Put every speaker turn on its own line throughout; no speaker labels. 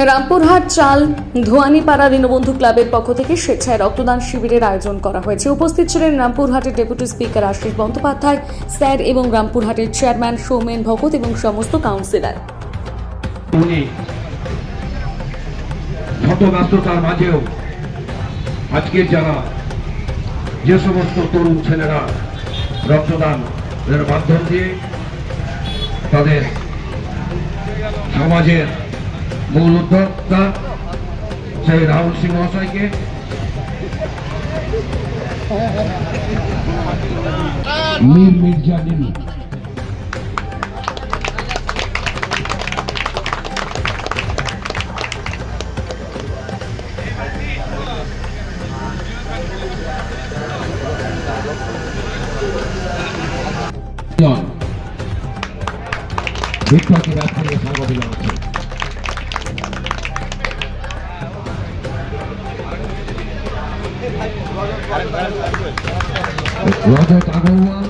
রামপুরহাট চাল ধোয়ানিপাড়া দীনবন্ধু ক্লাবের পক্ষ থেকে স্বেচ্ছায় রক্তদান শিবিরের আয়োজন করা হয়েছে। উপস্থিত ছিলেন রামপুরহাটের deputy speaker Ashis Bandyopadhyay sir এবং রামপুরহাটের চেয়ারম্যান সৌমেন ভগত এবং সমস্ত কাউন্সিলর।
ব্যস্ততার মাঝেও আজকে যারা যে সমস্ত তরুণ ছেলেরা রক্তদানের মাধ্যম দিয়ে তাদের সমাজের মূল উদ্যোক্তা সেই রাহুল সিং মহাশয়কে মীর মির্জা নিবি বিপ্লবী রাজনীতি স্বাগত জানাচ্ছি। রজত আগরওয়াল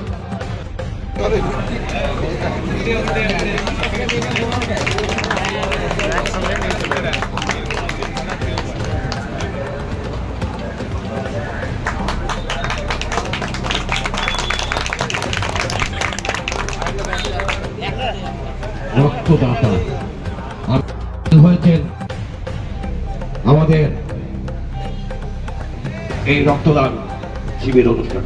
রক্তদাতা হয়েছেন আমাদের এই রক্তদান শিবির অনুষ্ঠান।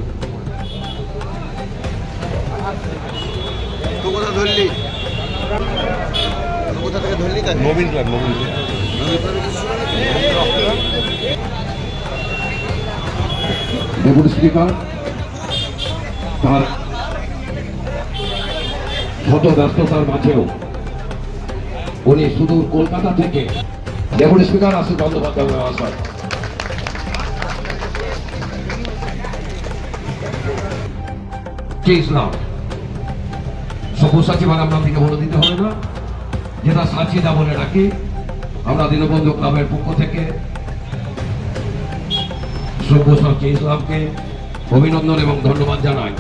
ডেপুটি স্পিকার তার শত ব্যস্ততার মাঝেও উনি সুদূর কলকাতা থেকে ডেপুটি স্পিকার আশিস বন্দ্যোপাধ্যায় মহাশয় ইসলাম সব্যসাচী মানে আমরা দিকে বলে দিতে হবে না, যেটা সাচিদা বলে রাখি। আমরা দীনবন্ধু ক্লাবের পক্ষ থেকে সব্যসাচী ইসলামকে অভিনন্দন এবং ধন্যবাদ জানাই।